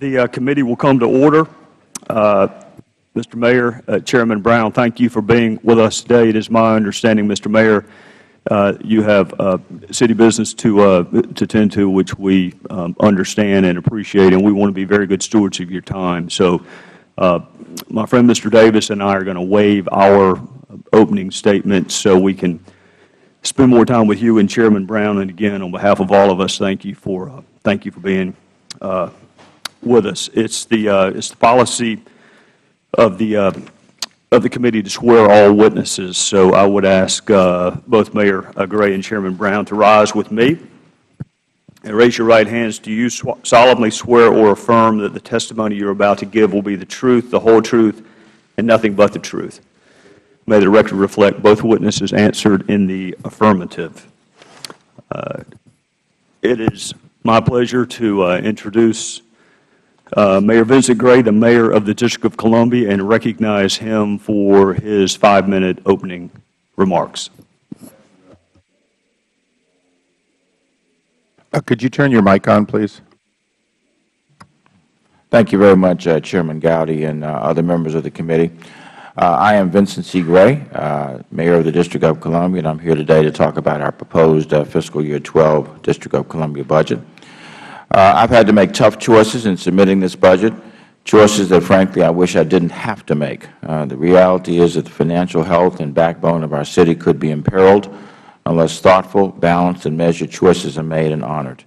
The committee will come to order. Mr. Mayor, Chairman Brown, thank you for being with us today. It is my understanding, Mr. Mayor, you have city business to tend to, which we understand and appreciate, and we want to be very good stewards of your time. So my friend Mr. Davis and I are going to waive our opening statements so we can spend more time with you and Chairman Brown. And again, on behalf of all of us, thank you for being with us. It's the policy of the committee to swear all witnesses. So I would ask both Mayor Gray and Chairman Brown to rise with me and raise your right hands. Do you solemnly swear or affirm that the testimony you're about to give will be the truth, the whole truth, and nothing but the truth? May the record reflect both witnesses answered in the affirmative. It is my pleasure to introduce Mayor Vincent Gray, the Mayor of the District of Columbia, and recognize him for his 5-minute opening remarks. Could you turn your mic on, please? Thank you very much, Chairman Gowdy and other members of the committee. I am Vincent C. Gray, Mayor of the District of Columbia, and I'm here today to talk about our proposed Fiscal Year 12 District of Columbia budget. I've had to make tough choices in submitting this budget, choices that, frankly, I wish I didn't have to make. The reality is that the financial health and backbone of our city could be imperiled unless thoughtful, balanced, and measured choices are made and honored.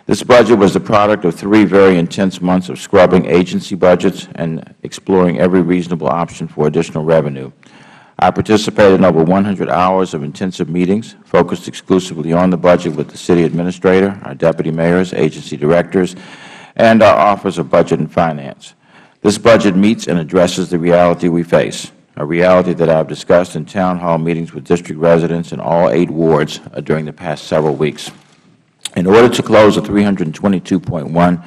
This budget was the product of 3 very intense months of scrubbing agency budgets and exploring every reasonable option for additional revenue. I participated in over 100 hours of intensive meetings focused exclusively on the budget with the City Administrator, our Deputy Mayors, Agency Directors, and our Office of Budget and Finance. This budget meets and addresses the reality we face, a reality that I have discussed in Town Hall meetings with District residents in all 8 wards during the past several weeks. In order to close the $322.1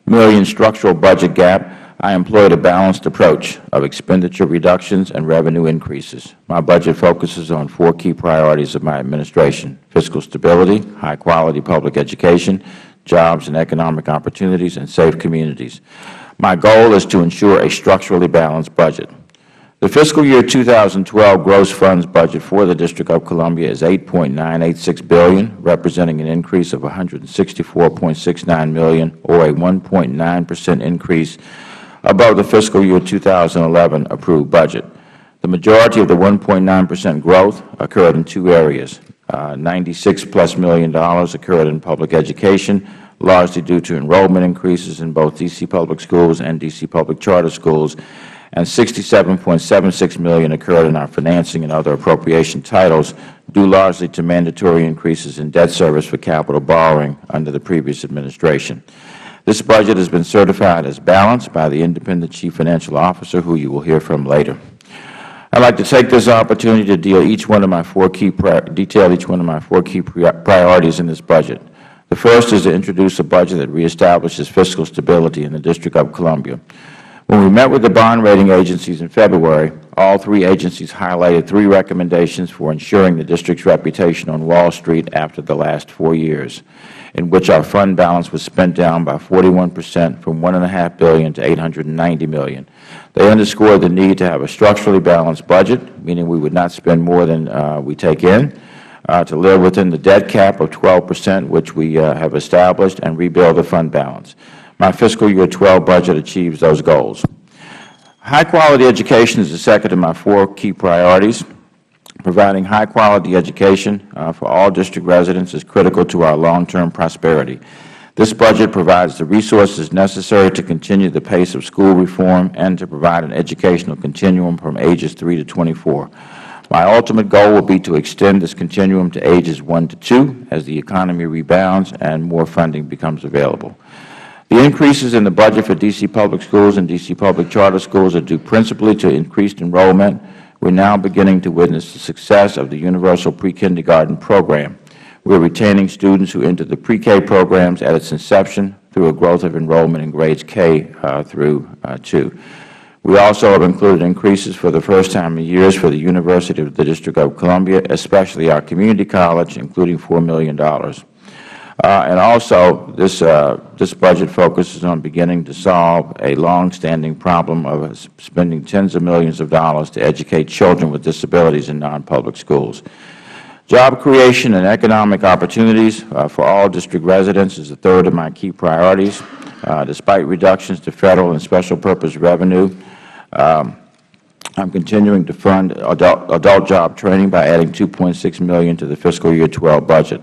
million structural budget gap, I employed a balanced approach of expenditure reductions and revenue increases. My budget focuses on 4 key priorities of my administration: fiscal stability, high-quality public education, jobs and economic opportunities, and safe communities. My goal is to ensure a structurally balanced budget. The fiscal year 2012 gross funds budget for the District of Columbia is $8.986 billion, representing an increase of $164.69 million, or a 1.9% increase above the fiscal year 2011 approved budget. The majority of the 1.9% growth occurred in 2 areas. $96+ million occurred in public education, largely due to enrollment increases in both D.C. public schools and D.C. public charter schools, and $67.76 million occurred in our financing and other appropriation titles, due largely to mandatory increases in debt service for capital borrowing under the previous administration. This budget has been certified as balanced by the independent Chief Financial Officer, who you will hear from later. I'd like to take this opportunity to detail each one of my 4 key priorities in this budget. The first is to introduce a budget that reestablishes fiscal stability in the District of Columbia. When we met with the bond rating agencies in February, all 3 agencies highlighted 3 recommendations for ensuring the District's reputation on Wall Street after the last 4 years, in which our fund balance was spent down by 41% from $1.5 billion to $890 million. They underscored the need to have a structurally balanced budget, meaning we would not spend more than we take in, to live within the debt cap of 12%, which we have established, and rebuild the fund balance. My fiscal year 12 budget achieves those goals. High-quality education is the second of my 4 key priorities. Providing high-quality education for all District residents is critical to our long-term prosperity. This budget provides the resources necessary to continue the pace of school reform and to provide an educational continuum from ages 3 to 24. My ultimate goal will be to extend this continuum to ages 1 to 2 as the economy rebounds and more funding becomes available. The increases in the budget for D.C. public schools and D.C. public charter schools are due principally to increased enrollment. We are now beginning to witness the success of the Universal Pre-Kindergarten program. We are retaining students who entered the pre-K programs at its inception through a growth of enrollment in grades K through 2. We also have included increases for the first time in years for the University of the District of Columbia, especially our community college, including $4 million. And also, this budget focuses on beginning to solve a long-standing problem of spending tens of millions of dollars to educate children with disabilities in non-public schools. Job creation and economic opportunities for all District residents is the third of my key priorities. Despite reductions to Federal and special purpose revenue, I'm continuing to fund adult job training by adding $2.6 million to the Fiscal Year 12 budget.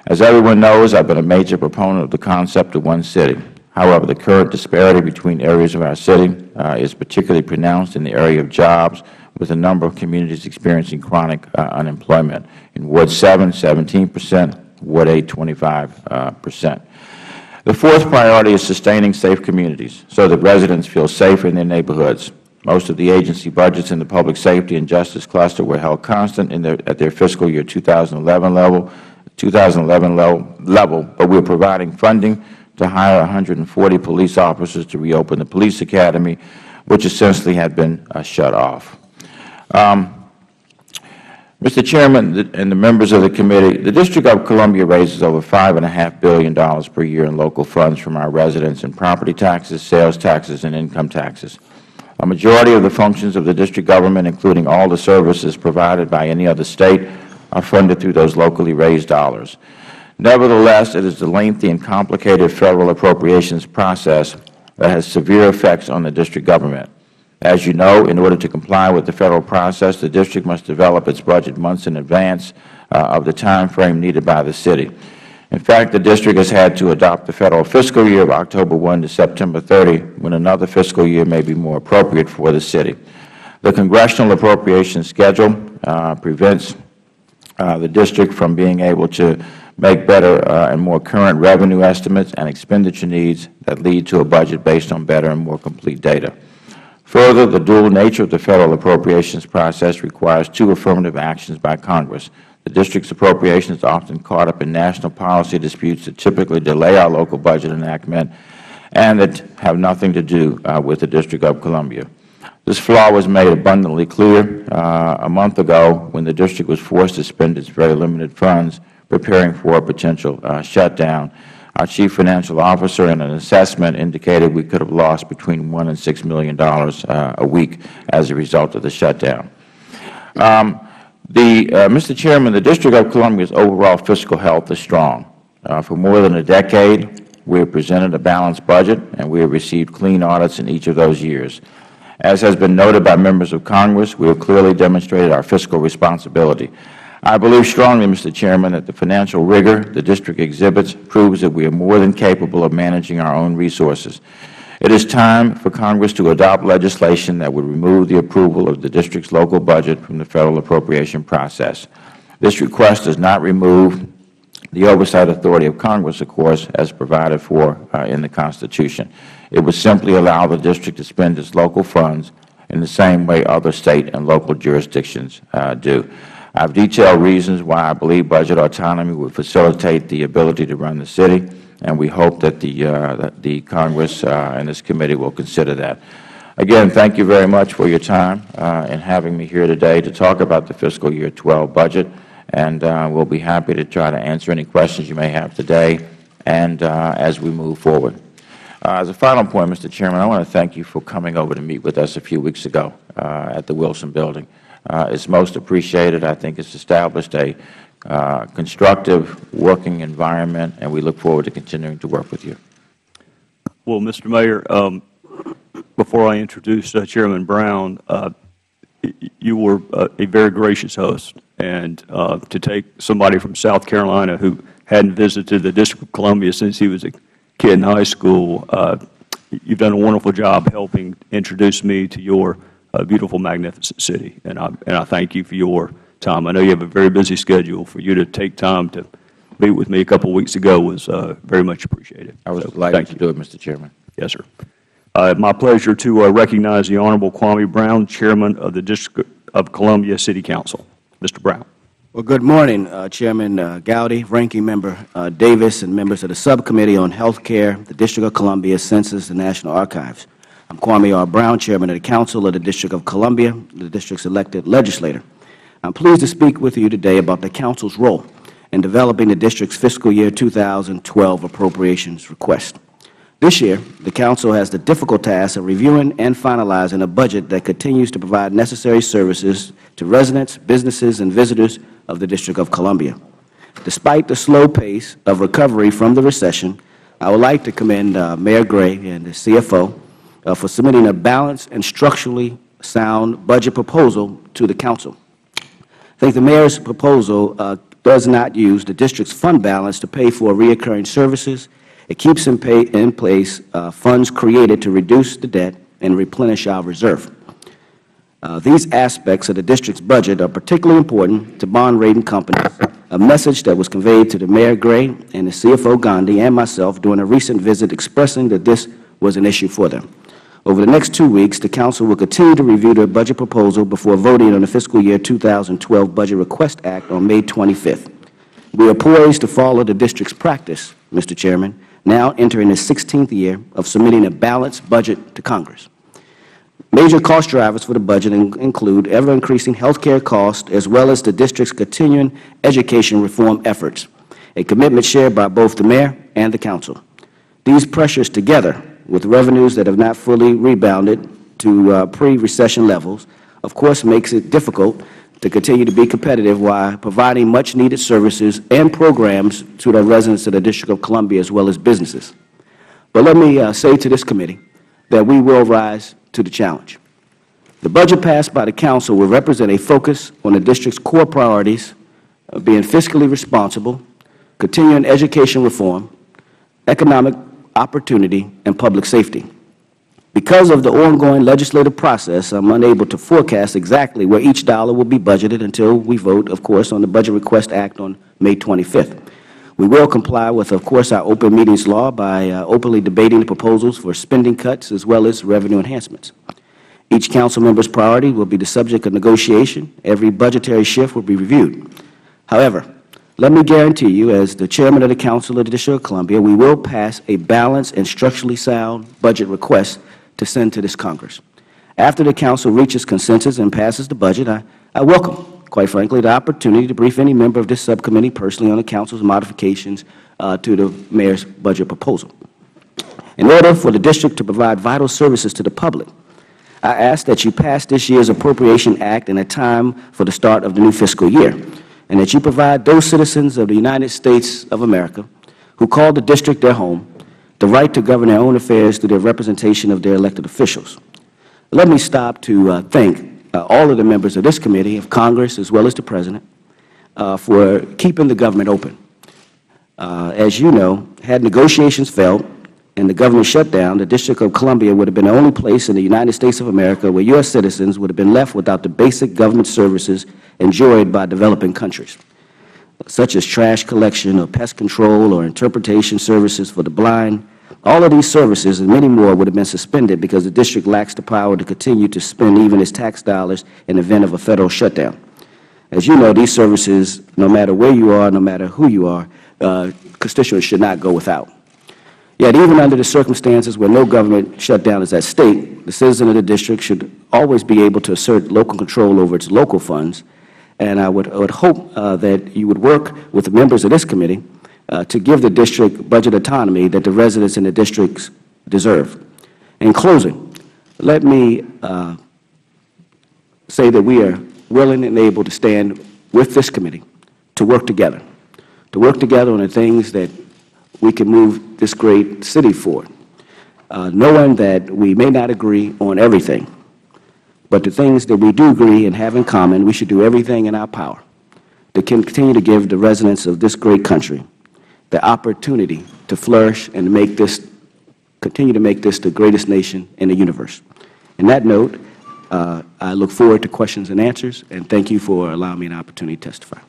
As everyone knows, I've been a major proponent of the concept of one city. However, the current disparity between areas of our city is particularly pronounced in the area of jobs, with a number of communities experiencing chronic unemployment. In Ward 7, 17%, Ward 8, 25%. The fourth priority is sustaining safe communities so that residents feel safe in their neighborhoods. Most of the agency budgets in the public safety and justice cluster were held constant at their Fiscal Year 2011 level, but we are providing funding to hire 140 police officers to reopen the police academy, which essentially had been shut off. Mr. Chairman and the members of the committee, the District of Columbia raises over $5.5 billion per year in local funds from our residents in property taxes, sales taxes, and income taxes. A majority of the functions of the district government, including all the services provided by any other state, are funded through those locally raised dollars. Nevertheless, it is the lengthy and complicated Federal appropriations process that has severe effects on the district government. As you know, in order to comply with the Federal process, the district must develop its budget months in advance of the time frame needed by the city. In fact, the district has had to adopt the Federal fiscal year of October 1 to September 30, when another fiscal year may be more appropriate for the city. The congressional appropriation schedule prevents the district from being able to make better and more current revenue estimates and expenditure needs that lead to a budget based on better and more complete data. Further, the dual nature of the Federal appropriations process requires two affirmative actions by Congress. The district's appropriation is often caught up in national policy disputes that typically delay our local budget enactment and that have nothing to do with the District of Columbia. This flaw was made abundantly clear a month ago when the district was forced to spend its very limited funds preparing for a potential shutdown. Our Chief Financial Officer, in an assessment, indicated we could have lost between $1 and $6 million a week as a result of the shutdown. Mr. Chairman, the District of Columbia's overall fiscal health is strong. For more than a decade, we have presented a balanced budget, and we have received clean audits in each of those years. As has been noted by members of Congress, we have clearly demonstrated our fiscal responsibility. I believe strongly, Mr. Chairman, that the financial rigor the district exhibits proves that we are more than capable of managing our own resources. It is time for Congress to adopt legislation that would remove the approval of the district's local budget from the Federal appropriation process. This request does not remove the oversight authority of Congress, of course, as provided for in the Constitution. It would simply allow the district to spend its local funds in the same way other state and local jurisdictions do. I have detailed reasons why I believe budget autonomy would facilitate the ability to run the city, and we hope that the Congress and this committee will consider that. Again, thank you very much for your time in having me here today to talk about the Fiscal Year 12 budget, and we'll be happy to try to answer any questions you may have today and as we move forward. As a final point, Mr. Chairman, I want to thank you for coming over to meet with us a few weeks ago at the Wilson Building. It's most appreciated. I think it's established a constructive working environment, and we look forward to continuing to work with you. Well, Mr. Mayor, before I introduce Chairman Brown, you were a very gracious host, and to take somebody from South Carolina who hadn't visited the District of Columbia since he was a kid in high school, you've done a wonderful job helping introduce me to your beautiful, magnificent city, and I thank you for your time. I know you have a very busy schedule. For you to take time to meet with me a couple of weeks ago was very much appreciated. I was delighted to do it, Mr. Chairman. Yes, sir. My pleasure to recognize the Honorable Kwame Brown, Chairman of the District of Columbia City Council. Mr. Brown. Well, good morning, Chairman Gowdy, Ranking Member Davis, and members of the Subcommittee on Health Care, the District of Columbia, Census, and National Archives. I'm Kwame R. Brown, Chairman of the Council of the District of Columbia, the District's elected legislator. I'm pleased to speak with you today about the Council's role in developing the District's fiscal year 2012 appropriations request. This year, the Council has the difficult task of reviewing and finalizing a budget that continues to provide necessary services to residents, businesses, and visitors of the District of Columbia. Despite the slow pace of recovery from the recession, I would like to commend Mayor Gray and the CFO for submitting a balanced and structurally sound budget proposal to the Council. I think the Mayor's proposal does not use the District's fund balance to pay for recurring services. It keeps in place funds created to reduce the debt and replenish our reserve. These aspects of the District's budget are particularly important to bond rating companies, a message that was conveyed to the Mayor Gray and the CFO Gandhi and myself during a recent visit expressing that this was an issue for them. Over the next 2 weeks, the Council will continue to review their budget proposal before voting on the Fiscal Year 2012 Budget Request Act on May 25th. We are poised to follow the District's practice, Mr. Chairman, now entering the 16th year of submitting a balanced budget to Congress. Major cost drivers for the budget include ever-increasing health care costs as well as the District's continuing education reform efforts, a commitment shared by both the Mayor and the Council. These pressures, together with revenues that have not fully rebounded to pre-recession levels, of course makes it difficult to continue to be competitive while providing much-needed services and programs to the residents of the District of Columbia as well as businesses. But let me say to this committee that we will rise to the challenge. The budget passed by the Council will represent a focus on the District's core priorities of being fiscally responsible, continuing education reform, economic opportunity, and public safety. Because of the ongoing legislative process, I'm unable to forecast exactly where each dollar will be budgeted until we vote, of course, on the Budget Request Act on May 25th. We will comply with, of course, our open meetings law by openly debating the proposals for spending cuts as well as revenue enhancements. Each Council member's priority will be the subject of negotiation. Every budgetary shift will be reviewed. However, let me guarantee you, as the Chairman of the Council of the District of Columbia, we will pass a balanced and structurally sound budget request to send to this Congress. After the Council reaches consensus and passes the budget, I welcome, quite frankly, the opportunity to brief any member of this subcommittee personally on the Council's modifications to the Mayor's budget proposal. In order for the District to provide vital services to the public, I ask that you pass this year's Appropriation Act in a time for the start of the new fiscal year, and that you provide those citizens of the United States of America who call the District their home the right to govern their own affairs through their representation of their elected officials. Let me stop to thank all of the members of this committee, of Congress, as well as the President, for keeping the government open. As you know, had negotiations failed and the government shut down, the District of Columbia would have been the only place in the United States of America where U.S. citizens would have been left without the basic government services enjoyed by developing countries, such as trash collection or pest control or interpretation services for the blind. All of these services and many more would have been suspended because the District lacks the power to continue to spend even its tax dollars in the event of a Federal shutdown. As you know, these services, no matter where you are, no matter who you are, constituents should not go without. Yet even under the circumstances where no government shutdown is at stake, the citizen of the District should always be able to assert local control over its local funds. And I would hope that you would work with the members of this committee to give the District budget autonomy that the residents in the districts deserve. In closing, let me say that we are willing and able to stand with this committee to work together on the things that we can move this great city forward, knowing that we may not agree on everything, but the things that we do agree and have in common, we should do everything in our power to continue to give the residents of this great country the opportunity to flourish and continue to make this the greatest nation in the universe. On that note, I look forward to questions and answers, and thank you for allowing me an opportunity to testify.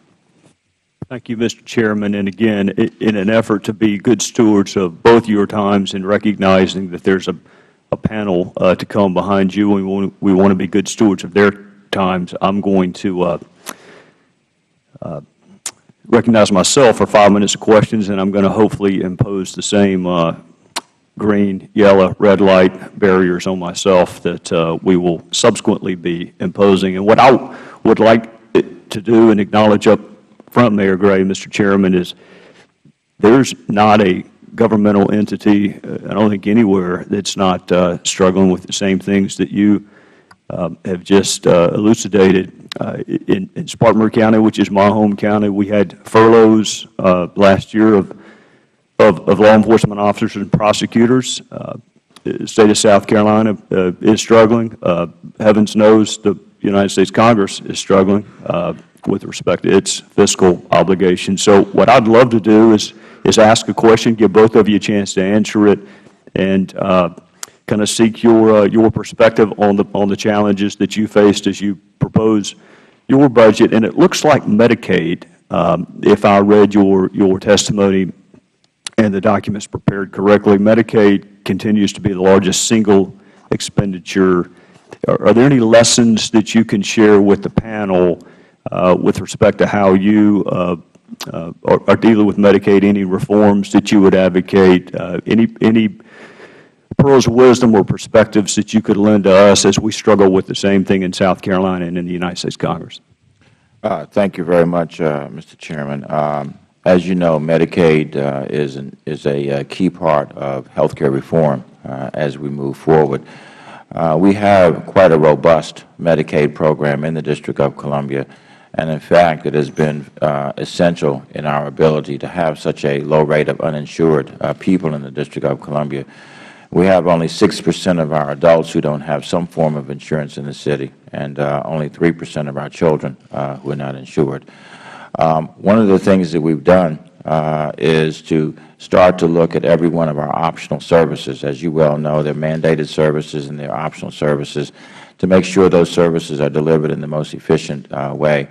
Thank you, Mr. Chairman. And again, in an effort to be good stewards of both your times and recognizing that there's a panel to come behind you, and we want to be good stewards of their times, I'm going to recognize myself for 5 minutes of questions, and I'm going to hopefully impose the same green, yellow, red light barriers on myself that we will subsequently be imposing. And what I would like to do and acknowledge up from Mayor Gray, Mr. Chairman, is there's not a governmental entity, I don't think anywhere, that's not struggling with the same things that you have just elucidated. In Spartanburg County, which is my home county, we had furloughs last year of law enforcement officers and prosecutors. The state of South Carolina is struggling. Heavens knows the United States Congress is struggling with respect to its fiscal obligations. So what I'd love to do is ask a question, give both of you a chance to answer it, and kind of seek your perspective on the challenges that you faced as you propose your budget. And it looks like Medicaid, if I read your testimony and the documents prepared correctly, Medicaid continues to be the largest single expenditure. Are there any lessons that you can share with the panel with respect to how you are dealing with Medicaid, any reforms that you would advocate, any pearls of wisdom or perspectives that you could lend to us as we struggle with the same thing in South Carolina and in the United States Congress? Thank you very much, Mr. Chairman. As you know, Medicaid is a key part of health care reform as we move forward. We have quite a robust Medicaid program in the District of Columbia, and in fact, it has been essential in our ability to have such a low rate of uninsured people in the District of Columbia. We have only 6% of our adults who don't have some form of insurance in the city, and only 3% of our children who are not insured. One of the things that we've done is to start to look at every one of our optional services. As you well know, there are mandated services and there are optional services, to make sure those services are delivered in the most efficient way.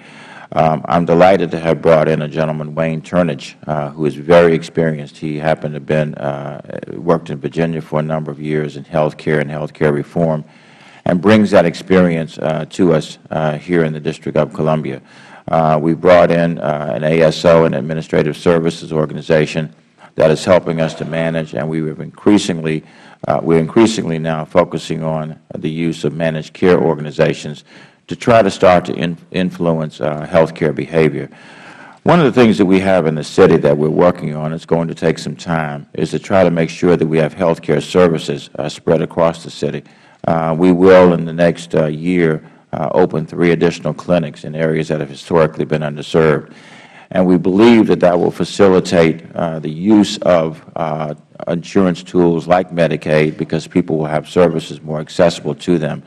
I'm delighted to have brought in a gentleman, Wayne Turnage, who is very experienced. He happened to have worked in Virginia for a number of years in health care and health care reform, and brings that experience to us here in the District of Columbia. We brought in an ASO, an Administrative Services Organization, that is helping us to manage, and we're increasingly now focusing on the use of managed care organizations to try to start to influence health care behavior. One of the things that we have in the city that we're working on, it's going to take some time, is to try to make sure that we have health care services spread across the city. We will, in the next year, open 3 additional clinics in areas that have historically been underserved. And we believe that that will facilitate the use of insurance tools like Medicaid, because people will have services more accessible to them.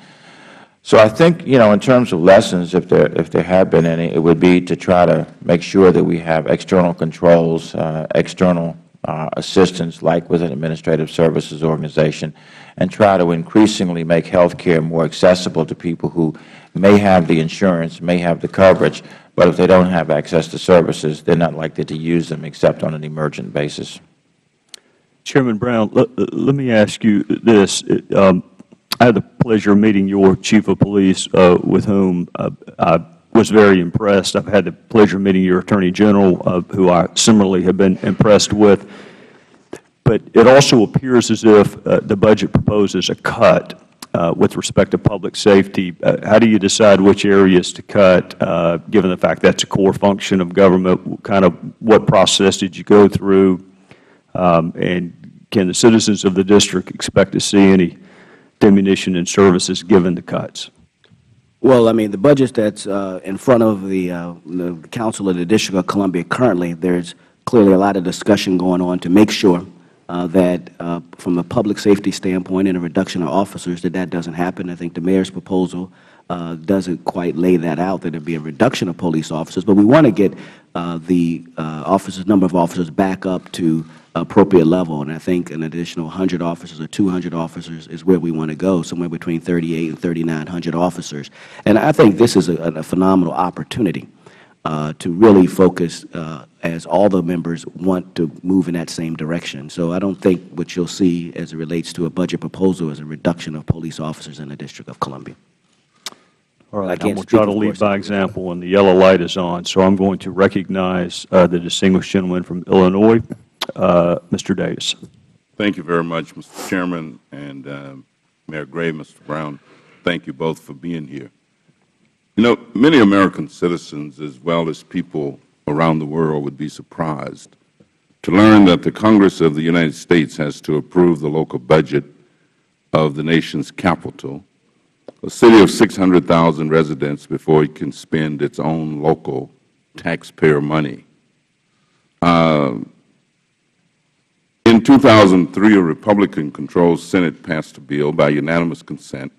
So I think, in terms of lessons, if there have been any, it would be to try to make sure that we have external controls, external assistance, like with an Administrative Services Organization, and try to increasingly make health care more accessible to people who may have the insurance, may have the coverage, but if they don't have access to services, they're not likely to use them except on an emergent basis. Chairman Brown, let me ask you this. I had the pleasure of meeting your Chief of Police, with whom I was very impressed. I've had the pleasure of meeting your Attorney General, who I similarly have been impressed with. But it also appears as if the budget proposes a cut with respect to public safety. How do you decide which areas to cut, given the fact that's a core function of government? Kind of what process did you go through? And can the citizens of the district expect to see any diminution in services given the cuts? Well, I mean, the budget that's in front of the Council of the District of Columbia currently, there's clearly a lot of discussion going on to make sure that from a public safety standpoint and a reduction of officers, that doesn't happen. I think the Mayor's proposal doesn't quite lay that out, that there be a reduction of police officers. But we want to get the number of officers back up to appropriate level, and I think an additional 100 officers or 200 officers is where we want to go, somewhere between 3,800 and 3,900 officers. And I think this is a phenomenal opportunity to really focus, as all the members want to move in that same direction. So I don't think what you'll see as it relates to a budget proposal is a reduction of police officers in the District of Columbia. All right, I'm going to try to lead by example, and the yellow light is on, so I'm going to recognize the distinguished gentleman from Illinois, Mr. Davis. Thank you very much, Mr. Chairman, and Mayor Gray, Mr. Brown. Thank you both for being here. You know, many American citizens, as well as people around the world would be surprised to learn that the Congress of the United States has to approve the local budget of the nation's capital, a city of 600,000 residents, before it can spend its own local taxpayer money. In 2003, a Republican-controlled Senate passed a bill by unanimous consent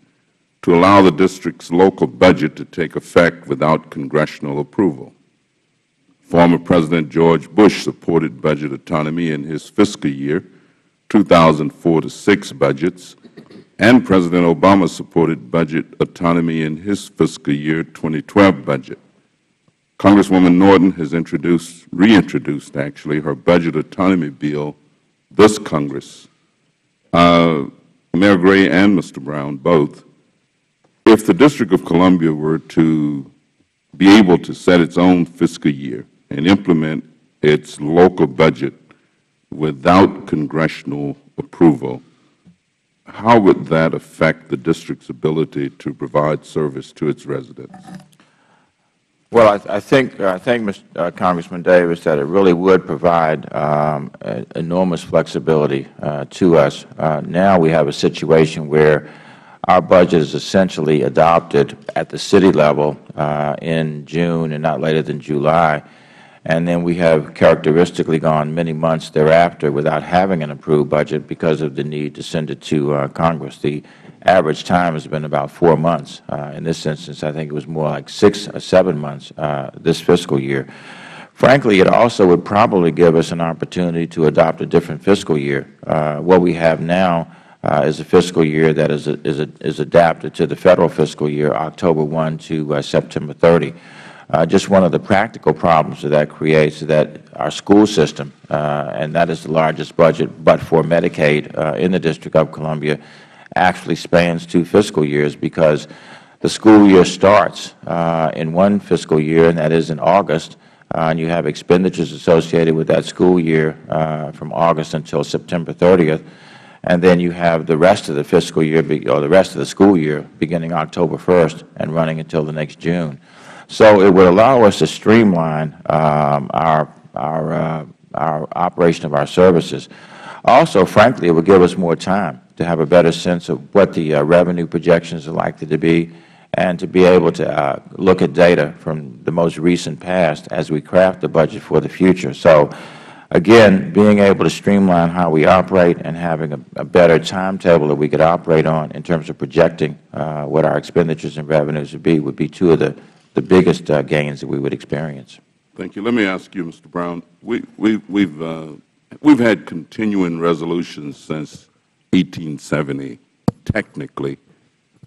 to allow the district's local budget to take effect without congressional approval. Former President George Bush supported budget autonomy in his fiscal year 2004-06 budgets, and President Obama supported budget autonomy in his fiscal year 2012 budget. Congresswoman Norton has reintroduced actually, her budget autonomy bill this Congress. Mayor Gray and Mr. Brown, both, if the District of Columbia were to be able to set its own fiscal year and implement its local budget without congressional approval, how would that affect the district's ability to provide service to its residents? Well, I think Congressman Davis, that it really would provide enormous flexibility to us. Now we have a situation where our budget is essentially adopted at the city level in June and not later than July, and then we have characteristically gone many months thereafter without having an approved budget because of the need to send it to Congress. The average time has been about 4 months. In this instance, I think it was more like 6 or 7 months this fiscal year. Frankly, it also would probably give us an opportunity to adopt a different fiscal year. What we have now is a fiscal year that is adapted to the Federal fiscal year, October 1 to September 30. Just one of the practical problems that creates is that our school system, and that is the largest budget but for Medicaid in the District of Columbia, actually spans 2 fiscal years, because the school year starts in one fiscal year, and that is in August, and you have expenditures associated with that school year from August until September 30th, and then you have the rest of the fiscal year, or the rest of the school year, beginning October 1st and running until the next June. So it would allow us to streamline our operation of our services. Also, frankly, it would give us more time to have a better sense of what the revenue projections are likely to be, and to be able to look at data from the most recent past as we craft the budget for the future. So, again, being able to streamline how we operate and having a better timetable that we could operate on in terms of projecting what our expenditures and revenues would be 2 of the biggest gains that we would experience. Thank you. Let me ask you, Mr. Brown. We've had continuing resolutions since 1870, technically,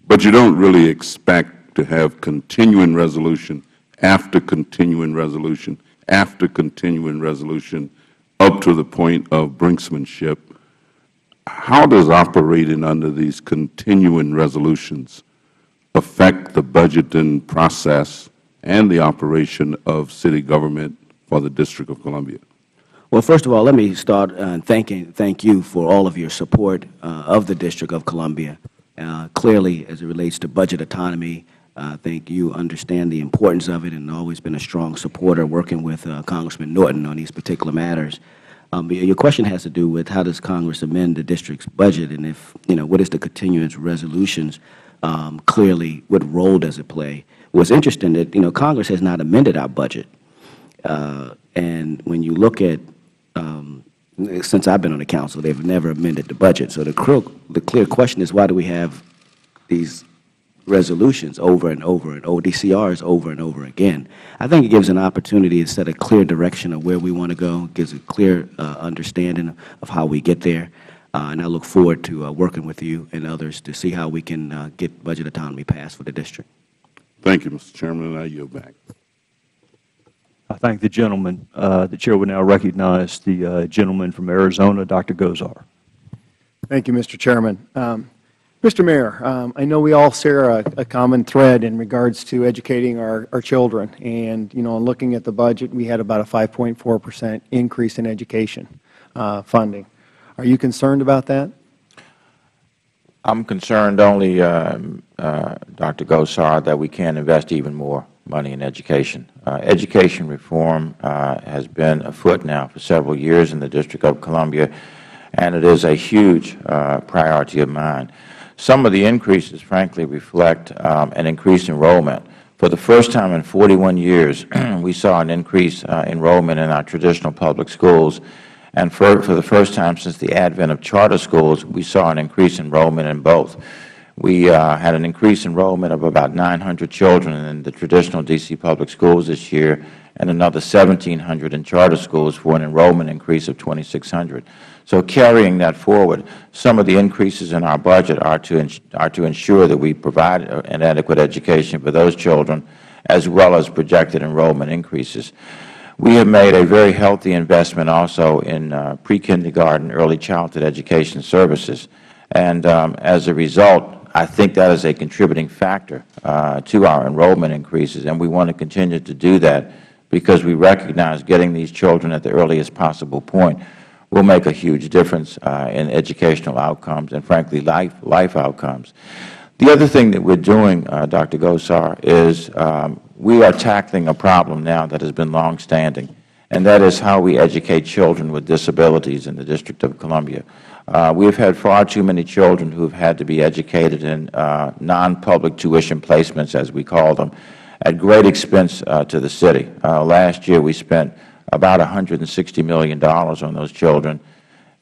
but you don't really expect to have continuing resolution after continuing resolution after continuing resolution up to the point of brinksmanship. How does operating under these continuing resolutions affect the budgeting process and the operation of city government for the District of Columbia? Well, first of all, let me start thank you for all of your support of the District of Columbia. Clearly, as it relates to budget autonomy, I think you understand the importance of it, and always been a strong supporter working with Congressman Norton on these particular matters. Your question has to do with how does Congress amend the district's budget, and if, what is the continuance resolutions, clearly what role does it play? What's interesting that, Congress has not amended our budget. And when you look at, since I've been on the Council, they've never amended the budget. So the clear question is, why do we have these resolutions over and over, and ODCRs over and over again? I think it gives an opportunity to set a clear direction of where we want to go, gives a clear understanding of how we get there. And I look forward to working with you and others to see how we can get budget autonomy passed for the district. Thank you, Mr. Chairman, and I yield back. I thank the gentleman. The Chair will now recognize the gentleman from Arizona, Dr. Gosar. Thank you, Mr. Chairman. Mr. Mayor, I know we all share a common thread in regards to educating our children. And, looking at the budget, we had about a 5.4% increase in education funding. Are you concerned about that? I'm concerned only, Dr. Gosar, that we can invest even more money in education. Education reform has been afoot now for several years in the District of Columbia, and it is a huge priority of mine. Some of the increases, frankly, reflect an increased enrollment. For the first time in 41 years, we saw an increased enrollment in our traditional public schools. And for the first time since the advent of charter schools, we saw an increased enrollment in both. We had an increased enrollment of about 900 children in the traditional D.C. public schools this year, and another 1,700 in charter schools for an enrollment increase of 2,600. So carrying that forward, some of the increases in our budget are to ensure that we provide an adequate education for those children, as well as projected enrollment increases. We have made a very healthy investment also in pre-kindergarten, early childhood education services. And as a result, I think that is a contributing factor to our enrollment increases, and we want to continue to do that because we recognize getting these children at the earliest possible point will make a huge difference in educational outcomes and, frankly, life outcomes. The other thing that we're doing, Dr. Gosar, is we are tackling a problem now that has been longstanding, and that is how we educate children with disabilities in the District of Columbia. We have had far too many children who have had to be educated in non-public tuition placements, as we call them, at great expense to the city. Last year we spent about $160 million on those children,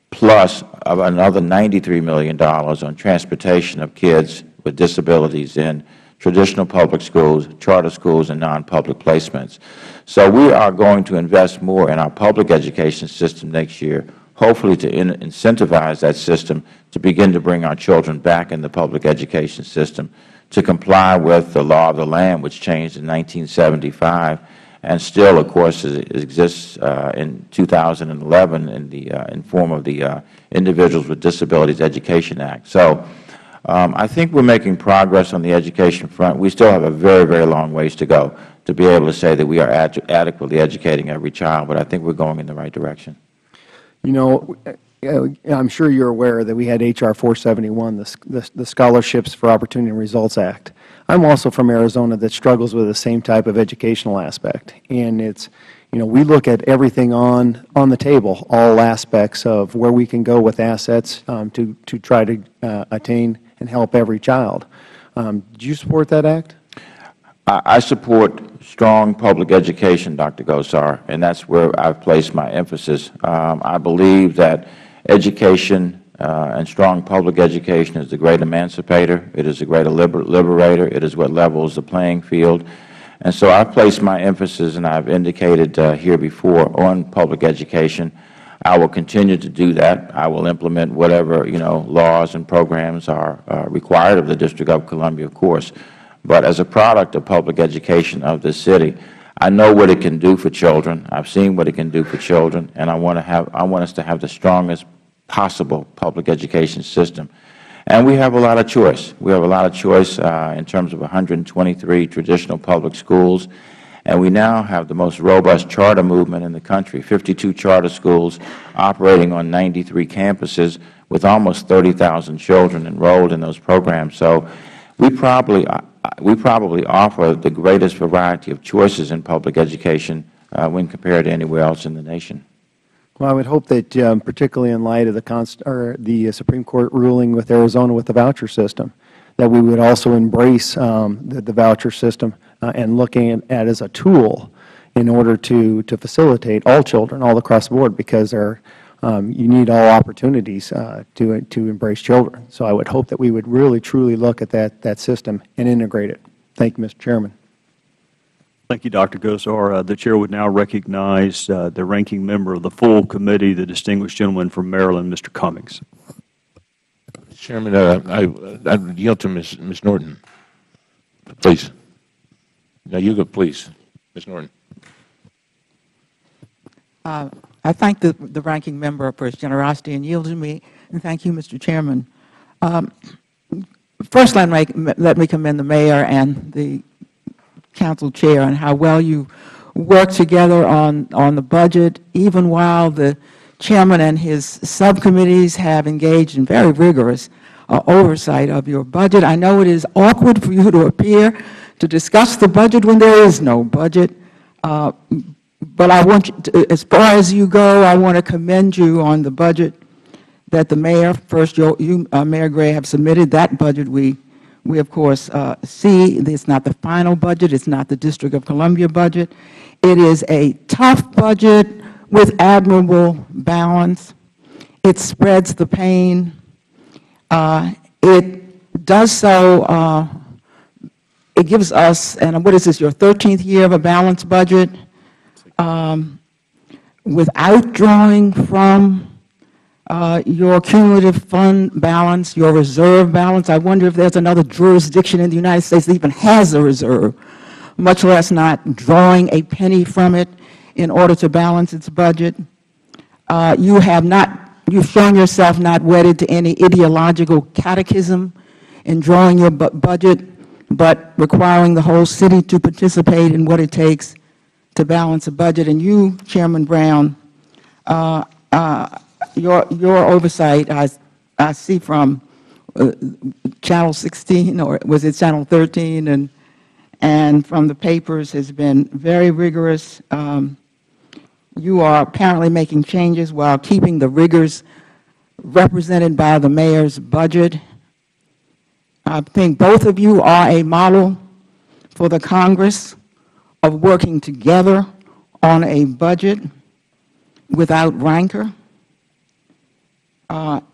plus another $93 million on transportation of kids with disabilities in traditional public schools, charter schools, and non-public placements. So we are going to invest more in our public education system next year, hopefully to incentivize that system to begin to bring our children back in the public education system, to comply with the law of the land, which changed in 1975, and still, of course, exists in 2011 in form of the Individuals with Disabilities Education Act. So I think we're making progress on the education front. We still have a very, very long ways to go to be able to say that we are adequately educating every child, but I think we're going in the right direction. You know, I'm sure you're aware that we had H.R. 471, the Scholarships for Opportunity and Results Act. I'm also from Arizona that struggles with the same type of educational aspect. And it's, you know, we look at everything on the table, all aspects of where we can go with assets to try to attain and help every child. Do you support that act? I support strong public education, Dr. Gosar, and that's where I've placed my emphasis. I believe that education and strong public education is the great emancipator. It is the great liberator. It is what levels the playing field. And so I've placed my emphasis, and I've indicated here before, on public education. I will continue to do that. I will implement whatever, laws and programs are required of the District of Columbia, of course. But as a product of public education of this city, I know what it can do for children. I've seen what it can do for children, and I want us to have the strongest possible public education system. And we have a lot of choice. We have a lot of choice in terms of 123 traditional public schools, and we now have the most robust charter movement in the country, 52 charter schools operating on 93 campuses with almost 30,000 children enrolled in those programs. So we probably offer the greatest variety of choices in public education when compared to anywhere else in the nation. Well, I would hope that, particularly in light of the Supreme Court ruling with Arizona with the voucher system, that we would also embrace the voucher system and looking at it as a tool in order to facilitate all children all across the board, because you need all opportunities to embrace children. So I would hope that we would really, truly look at that system and integrate it. Thank you, Mr. Chairman. Thank you, Dr. Gosar. The Chair would now recognize the ranking member of the full committee, the distinguished gentleman from Maryland, Mr. Cummings. Mr. Chairman, I yield to Ms. Norton, please. No, you go, please. Ms. Norton. I thank the ranking member for his generosity in yielding me, and thank you, Mr. Chairman. First, let me commend the Mayor and the Council Chair on how well you work together on the budget, even while the Chairman and his subcommittees have engaged in very rigorous oversight of your budget. I know it is awkward for you to appear to discuss the budget when there is no budget. But I want you to, as far as you go, I want to commend you on the budget that the mayor, first you, Mayor Gray, have submitted. That budget we of course see. It's not the final budget. It's not the District of Columbia budget. It is a tough budget with admirable balance. It spreads the pain. It does so, it gives us, and what is this, your 13th year of a balanced budget, without drawing from your cumulative fund balance, your reserve balance. I wonder if there's another jurisdiction in the United States that even has a reserve, much less not drawing a penny from it in order to balance its budget. You've shown yourself not wedded to any ideological catechism in drawing your budget, but requiring the whole city to participate in what it takes to balance a budget. And you, Chairman Brown, your oversight, I see from Channel 16, or was it Channel 13, and from the papers, has been very rigorous. You are apparently making changes while keeping the rigors represented by the mayor's budget. I think both of you are a model for the Congress of working together on a budget without rancor,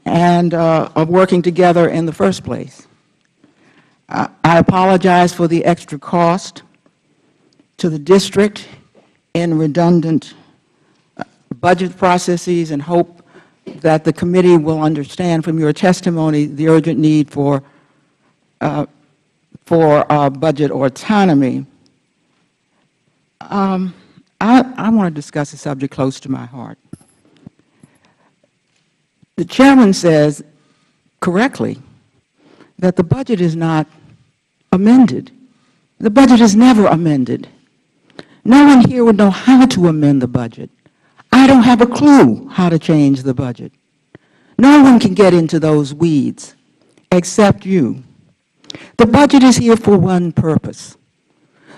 and of working together in the first place. I apologize for the extra cost to the district in redundant budget processes, and hope that the committee will understand from your testimony the urgent need for budget autonomy. I want to discuss a subject close to my heart. The chairman says, correctly, that the budget is not amended. The budget is never amended. No one here would know how to amend the budget. I don't have a clue how to change the budget. No one can get into those weeds except you. The budget is here for one purpose.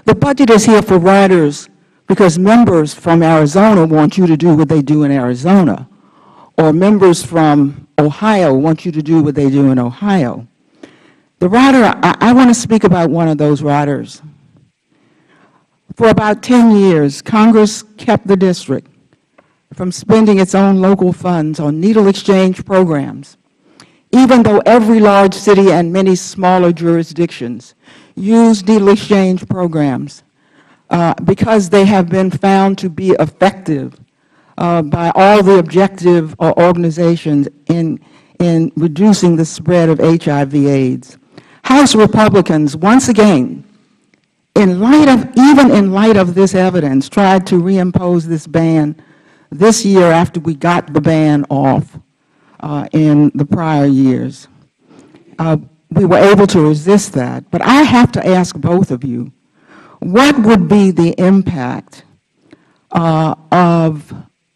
The budget is here for riders because members from Arizona want you to do what they do in Arizona, or members from Ohio want you to do what they do in Ohio. The rider, I want to speak about one of those riders. For about 10 years, Congress kept the district from spending its own local funds on needle exchange programs, even though every large city and many smaller jurisdictions use needle exchange programs because they have been found to be effective by all the objective organizations in reducing the spread of HIV/AIDS. House Republicans, once again, even in light of this evidence, tried to reimpose this ban this year after we got the ban off in the prior years. We were able to resist that. But I have to ask both of you, what would be the impact on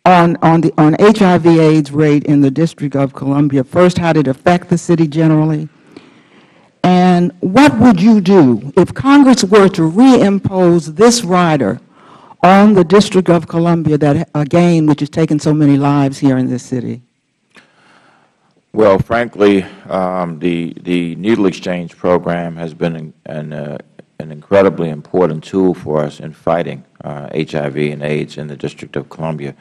HIV/AIDS rate in the District of Columbia? First, how did it affect the city generally? And what would you do if Congress were to reimpose this rider on the District of Columbia, that, again, which has taken so many lives here in this city? Well, frankly, the needle exchange program has been an incredibly important tool for us in fighting HIV and AIDS in the District of Columbia.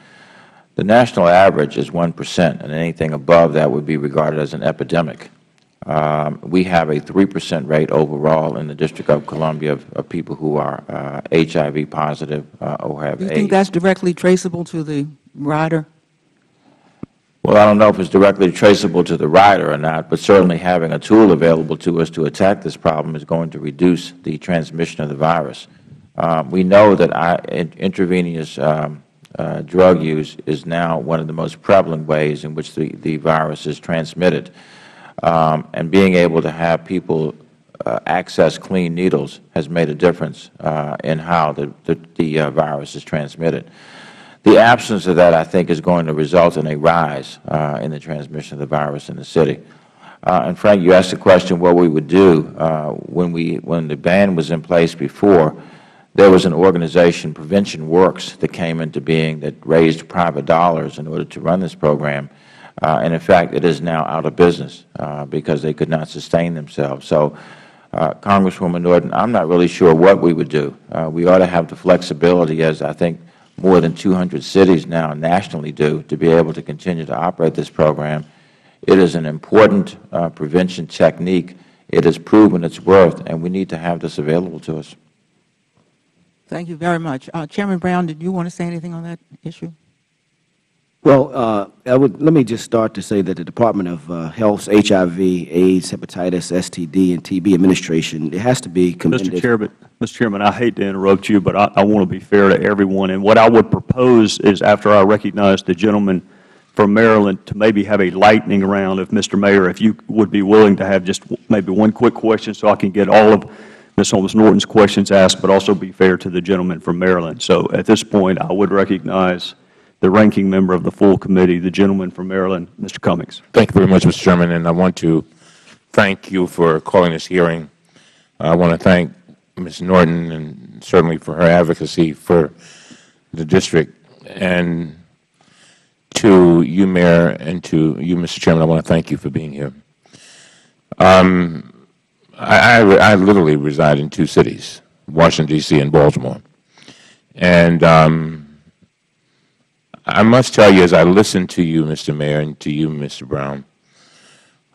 The national average is 1%, and anything above that would be regarded as an epidemic. We have a 3% rate overall in the District of Columbia of people who are HIV positive or have AIDS. Do you think that's directly traceable to the rider? Well, I don't know if it's directly traceable to the rider or not, but certainly having a tool available to us to attack this problem is going to reduce the transmission of the virus. We know that intravenous drug use is now one of the most prevalent ways in which the virus is transmitted. And being able to have people access clean needles has made a difference in how the virus is transmitted. The absence of that, I think, is going to result in a rise in the transmission of the virus in the city. And Frank, you asked the question what we would do. When the ban was in place before, there was an organization, Prevention Works, that came into being that raised private dollars in order to run this program. And in fact, it is now out of business because they could not sustain themselves. So, Congresswoman Norton, I'm not really sure what we would do. We ought to have the flexibility, as I think more than 200 cities now nationally do, to be able to continue to operate this program. It is an important prevention technique. It has proven its worth, and we need to have this available to us. Thank you very much. Chairman Brown, did you want to say anything on that issue? Well, let me just start to say that the Department of Health's HIV, AIDS, hepatitis, STD, and TB administration, it has to be commended. Mr. Chairman, I hate to interrupt you, but I want to be fair to everyone. And what I would propose is, after I recognize the gentleman from Maryland, to maybe have a lightning round. If Mr. Mayor, if you would be willing to have just maybe one quick question so I can get all of Ms. Holmes Norton's questions asked, but also be fair to the gentleman from Maryland. So at this point, I would recognize the ranking member of the full committee, the gentleman from Maryland, Mr. Cummings. Thank you very much, Mr. Chairman, and I want to thank you for calling this hearing. I want to thank Ms. Norton and certainly for her advocacy for the district. And to you, Mayor, and to you, Mr. Chairman, I want to thank you for being here. I literally reside in two cities, Washington, D.C. and Baltimore. And I must tell you, as I listen to you, Mr. Mayor, and to you, Mr. Brown,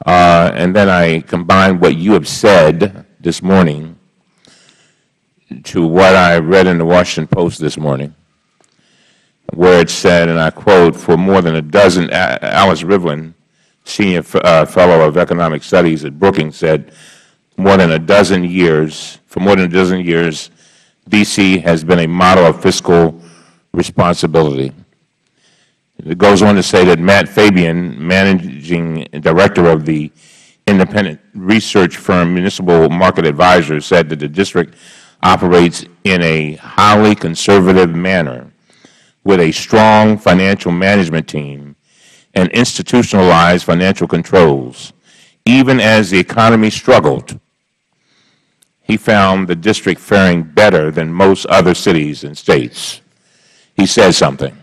and then I combine what you have said this morning to what I read in the Washington Post this morning, where it said, and I quote, for more than a dozen, Alice Rivlin, Senior Fellow of Economic Studies at Brookings, said, for more than a dozen years, D.C. has been a model of fiscal responsibility. It goes on to say that Matt Fabian, Managing Director of the independent research firm Municipal Market Advisors, said that the district operates in a highly conservative manner with a strong financial management team and institutionalized financial controls. Even as the economy struggled, he found the district faring better than most other cities and states. He said something.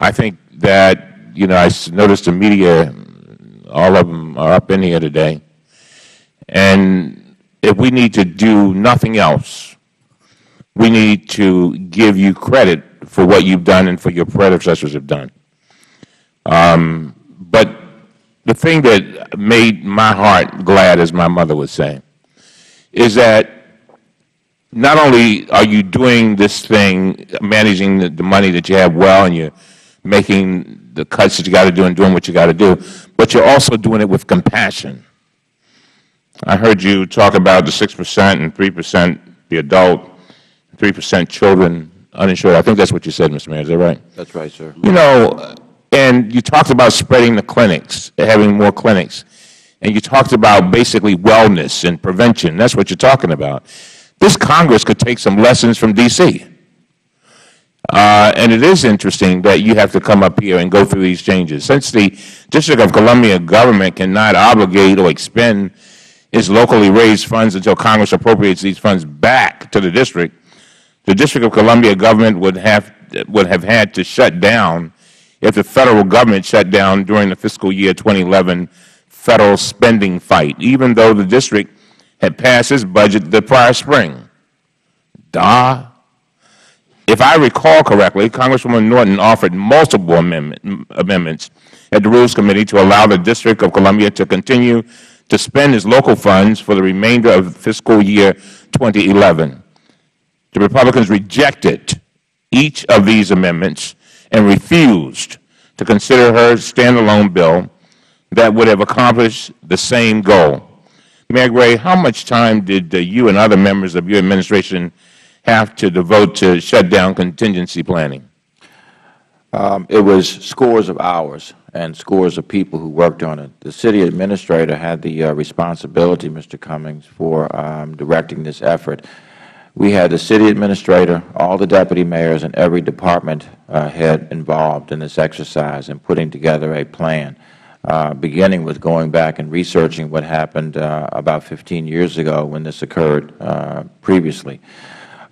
I think that, you know, I noticed the media, all of them are up in here today, and if we need to do nothing else, we need to give you credit for what you've done and for your predecessors have done. But the thing that made my heart glad, as my mother would say, is that not only are you doing this thing, managing the money that you have well, and you're making the cuts that you got to do and doing what you got to do, but you're also doing it with compassion. I heard you talk about the 6% and 3% the adult, 3% children uninsured. I think that's what you said, Mr. Mayor. Is that right? That's right, sir. You know, and you talked about spreading the clinics, having more clinics. And you talked about basically wellness and prevention. That's what you're talking about. This Congress could take some lessons from D.C. And it is interesting that you have to come up here and go through these changes. Since the District of Columbia government cannot obligate or expend its locally raised funds until Congress appropriates these funds back to the District of Columbia government would have had to shut down if the Federal government shut down during the fiscal year 2011 Federal spending fight, even though the District had passed its budget the prior spring. If I recall correctly, Congresswoman Norton offered multiple amendments at the Rules Committee to allow the District of Columbia to continue to spend its local funds for the remainder of fiscal year 2011. The Republicans rejected each of these amendments and refused to consider her standalone bill that would have accomplished the same goal. Mayor Gray, how much time did you and other members of your administration have to devote to shut down contingency planning? It was scores of hours and scores of people who worked on it. The city administrator had the responsibility, Mr. Cummings, for directing this effort. We had the city administrator, all the deputy mayors, and every department head involved in this exercise in putting together a plan. beginning with going back and researching what happened about 15 years ago when this occurred previously.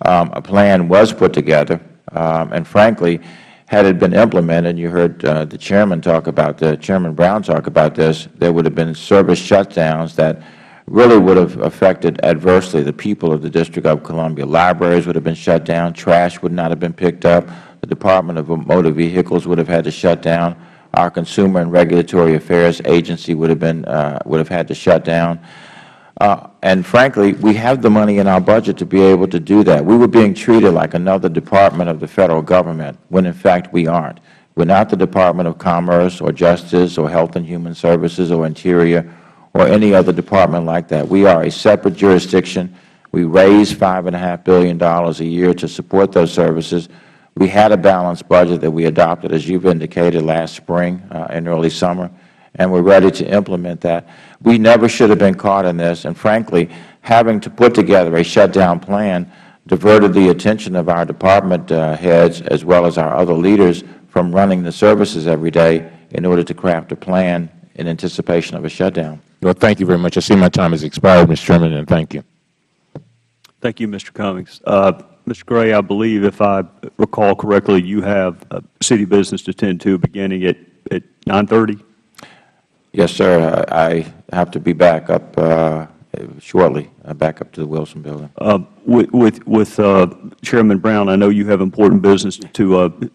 A plan was put together, and frankly, had it been implemented, you heard the Chairman talk about Chairman Brown talk about this, there would have been service shutdowns that really would have affected adversely the people of the District of Columbia. Libraries would have been shut down. Trash would not have been picked up. The Department of Motor Vehicles would have had to shut down. Our Consumer and Regulatory Affairs Agency would have had to shut down. And frankly, we have the money in our budget to be able to do that. We were being treated like another department of the Federal Government when, in fact, we aren't. We're not the Department of Commerce or Justice or Health and Human Services or Interior or any other department like that. We are a separate jurisdiction. We raise $5.5 billion a year to support those services. We had a balanced budget that we adopted, as you've indicated, last spring and early summer, and we're ready to implement that. We never should have been caught in this, and frankly, having to put together a shutdown plan diverted the attention of our department heads as well as our other leaders from running the services every day in order to craft a plan in anticipation of a shutdown. Well, thank you very much. I see my time has expired, Mr. Chairman, and thank you. Thank you, Mr. Cummings. Mr. Gray, I believe, if I recall correctly, you have city business to tend to beginning at 9:30? Yes, sir. I have to be back up shortly, back up to the Wilson Building. With Chairman Brown, I know you have important business to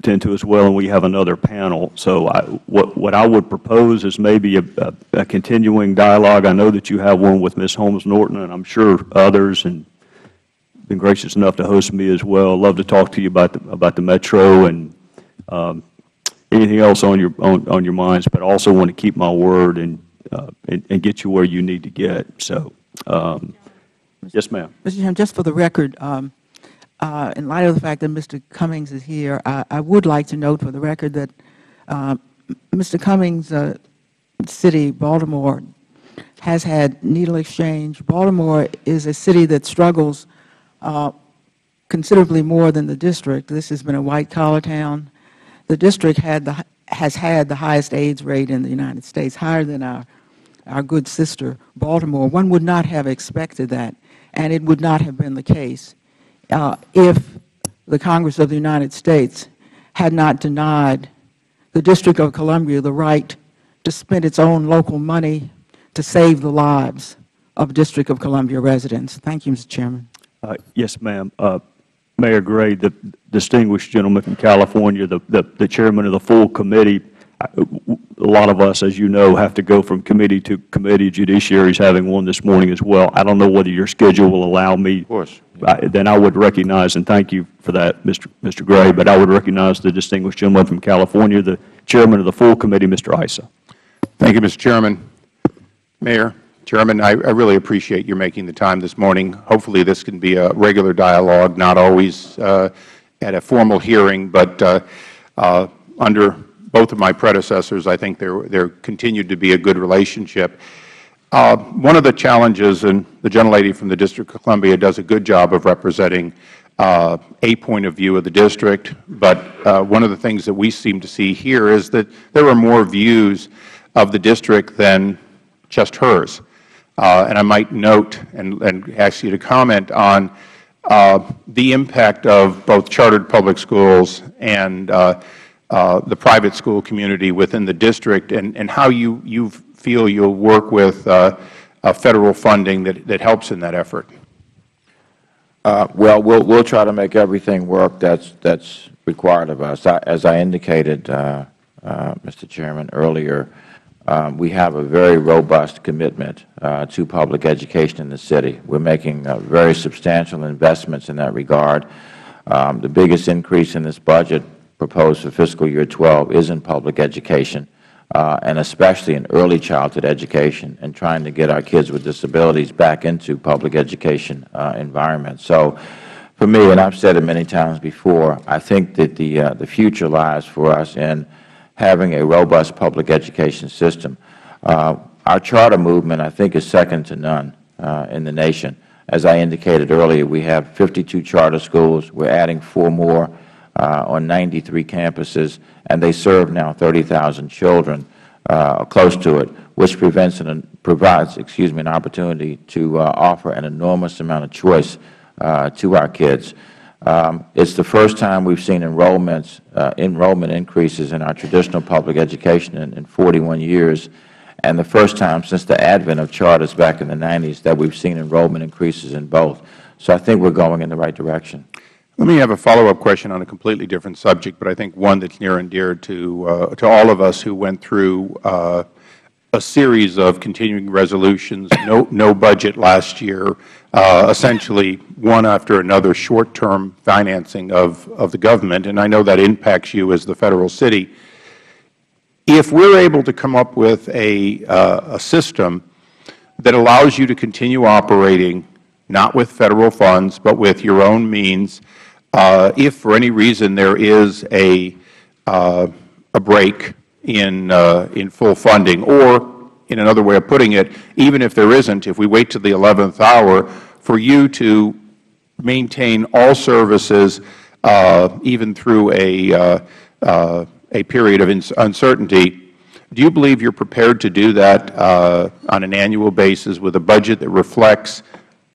tend to as well, and we have another panel. So what I would propose is maybe a continuing dialogue. I know that you have one with Ms. Holmes Norton, and I'm sure others, and been gracious enough to host me as well. I'd love to talk to you about the Metro and anything else on your minds, but I also want to keep my word and get you where you need to get. So, yes, ma'am. Mr. Chairman, just for the record, in light of the fact that Mr. Cummings is here, I would like to note for the record that Mr. Cummings' city, Baltimore, has had needle exchange. Baltimore is a city that struggles considerably more than the district. This has been a white-collar town. The district has had the highest AIDS rate in the United States, higher than our good sister, Baltimore. One would not have expected that, and it would not have been the case if the Congress of the United States had not denied the District of Columbia the right to spend its own local money to save the lives of District of Columbia residents. Thank you, Mr. Chairman. Yes, ma'am. Mayor Gray, the distinguished gentleman from California, the chairman of the full committee. A lot of us, as you know, have to go from committee to committee. Judiciary is having one this morning as well. I don't know whether your schedule will allow me. Of course. Then I would recognize, and thank you for that, Mr. Gray, but I would recognize the distinguished gentleman from California, the chairman of the full committee, Mr. Issa. Thank you, Mr. Chairman. Mayor, Chairman, I really appreciate your making the time this morning. Hopefully this can be a regular dialogue, not always at a formal hearing, but under both of my predecessors, I think there continued to be a good relationship. One of the challenges, and the gentlelady from the District of Columbia does a good job of representing a point of view of the district, but one of the things that we seem to see here is that there are more views of the district than just hers. And I might note and ask you to comment on the impact of both chartered public schools and the private school community within the district, and how you feel you'll work with Federal funding that helps in that effort. Well, we'll try to make everything work that's required of us. As I indicated, Mr. Chairman, earlier, we have a very robust commitment to public education in the city. We're making very substantial investments in that regard. The biggest increase in this budget proposed for fiscal year 12 is in public education, and especially in early childhood education, and trying to get our kids with disabilities back into public education environments. So for me, and I've said it many times before, I think that the future lies for us in having a robust public education system. Our charter movement, I think, is second to none in the nation. As I indicated earlier, we have 52 charter schools. We're adding 4 more on 93 campuses, and they serve now 30,000 children close to it, which provides an opportunity to offer an enormous amount of choice to our kids. It's the first time we've seen enrollment increases in our traditional public education in 41 years, and the first time since the advent of charters back in the 90s that we've seen enrollment increases in both. So I think we're going in the right direction. Let me have a follow-up question on a completely different subject, but I think one that's near and dear to all of us who went through a series of continuing resolutions, no budget last year, essentially one after another short-term financing of the government, and I know that impacts you as the Federal city. If we're able to come up with a system that allows you to continue operating, not with Federal funds, but with your own means, if for any reason there is a break in full funding, or in another way of putting it, even if there isn't, if we wait to the 11th hour, for you to maintain all services even through a period of uncertainty, do you believe you're prepared to do that on an annual basis with a budget that reflects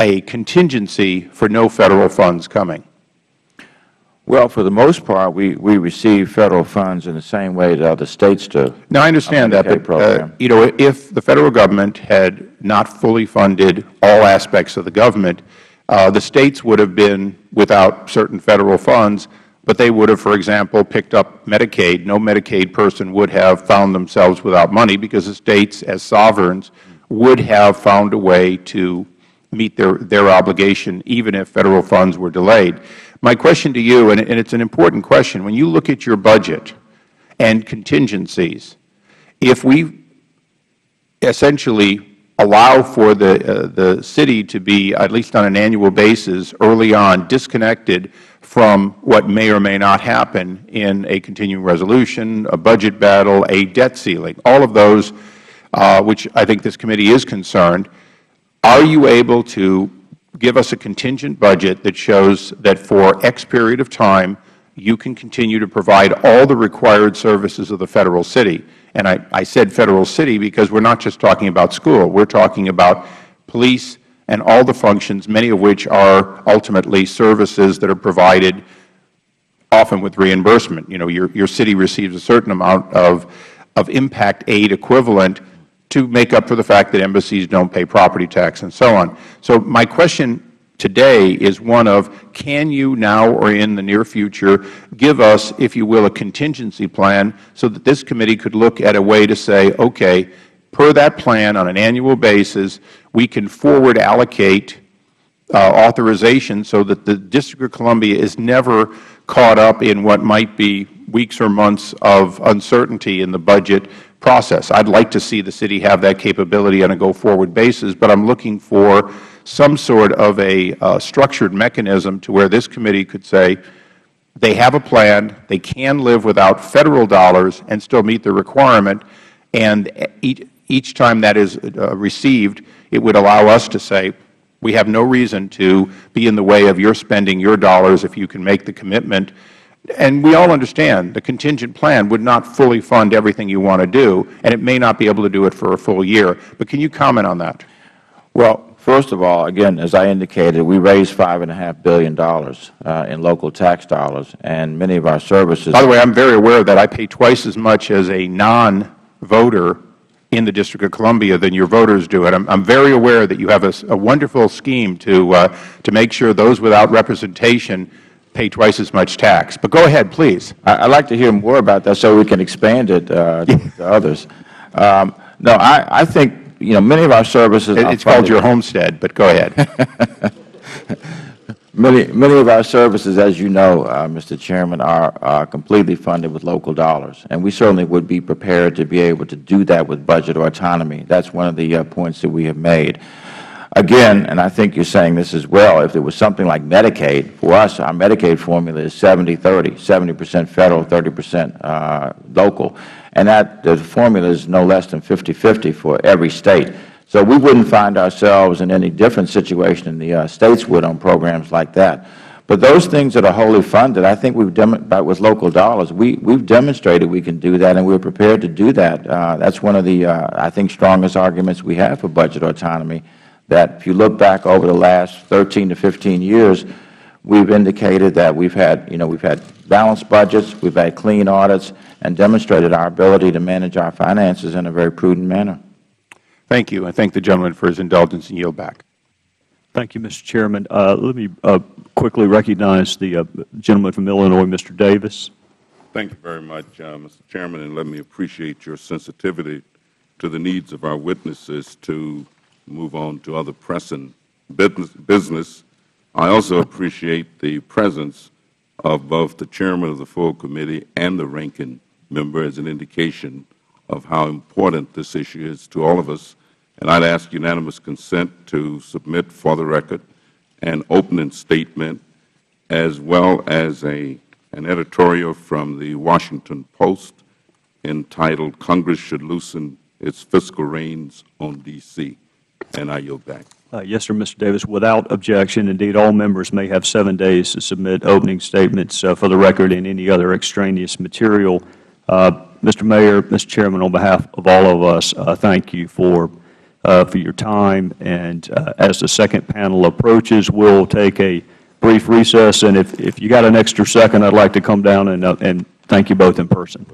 a contingency for no Federal funds coming? Well, for the most part, we receive Federal funds in the same way that other states do. Now, I understand that, but if the Federal Government had not fully funded all aspects of the government, the states would have been without certain Federal funds, but they would have, for example, picked up Medicaid. No Medicaid person would have found themselves without money because the states, as sovereigns, would have found a way to meet their obligation even if Federal funds were delayed. My question to you, and it's an important question, when you look at your budget and contingencies, if we essentially allow for the city to be, at least on an annual basis, early on, disconnected from what may or may not happen in a continuing resolution, a budget battle, a debt ceiling, all of those, which I think this committee is concerned, are you able to give us a contingent budget that shows that for X period of time you can continue to provide all the required services of the Federal city? And I said Federal city because we're not just talking about school. We're talking about police and all the functions, many of which are ultimately services that are provided often with reimbursement. You know, your city receives a certain amount of impact aid equivalent to make up for the fact that embassies don't pay property tax and so on. So my question today is one of, can you now or in the near future give us, if you will, a contingency plan so that this committee could look at a way to say, okay, per that plan on an annual basis, we can forward allocate authorization so that the District of Columbia is never caught up in what might be weeks or months of uncertainty in the budget process. I'd like to see the city have that capability on a go-forward basis, but I'm looking for some sort of a structured mechanism to where this committee could say they have a plan, they can live without Federal dollars and still meet the requirement, and each time that is received, it would allow us to say, we have no reason to be in the way of your spending your dollars if you can make the commitment. And we all understand the contingent plan would not fully fund everything you want to do, and it may not be able to do it for a full year. But can you comment on that? Well, first of all, again, as I indicated, we raised $5.5 billion in local tax dollars, and many of our services— By the way, I'm very aware that I pay twice as much as a non-voter in the District of Columbia than your voters do. And I'm very aware that you have a wonderful scheme to make sure those without representation pay twice as much tax. But go ahead, please. I'd like to hear more about that so we can expand it to others. No, I think, you know, many of our services— It's called your homestead, but go ahead. Many of our services, as you know, Mr. Chairman, are completely funded with local dollars, and we certainly would be prepared to be able to do that with budget or autonomy. That's one of the points that we have made. Again, and I think you're saying this as well, if there was something like Medicaid, for us, our Medicaid formula is 70-30, 70% Federal, 30% local, and the formula is no less than 50-50 for every state. So we wouldn't find ourselves in any different situation than the states would on programs like that. But those things that are wholly funded, I think we've with local dollars, we've demonstrated we can do that, and we're prepared to do that. That's one of the, I think, strongest arguments we have for budget autonomy, that if you look back over the last 13 to 15 years, we've indicated that we've had balanced budgets, we've had clean audits, and demonstrated our ability to manage our finances in a very prudent manner. Thank you. I thank the gentleman for his indulgence and yield back. Thank you, Mr. Chairman. Let me quickly recognize the gentleman from Illinois, Mr. Davis. Thank you very much, Mr. Chairman, and let me appreciate your sensitivity to the needs of our witnesses to move on to other pressing business. I also appreciate the presence of both the chairman of the full committee and the ranking member as an indication of how important this issue is to all of us. And I'd ask unanimous consent to submit for the record an opening statement as well as an editorial from the Washington Post entitled, "Congress Should Loosen Its Fiscal Reins on D.C." And I yield back. Yes, sir, Mr. Davis. Without objection, indeed, all members may have 7 days to submit opening statements for the record and any other extraneous material. Mr. Mayor, Mr. Chairman, on behalf of all of us, thank you for your time. And as the second panel approaches, we'll take a brief recess. And if you got an extra second, I'd like to come down and thank you both in person.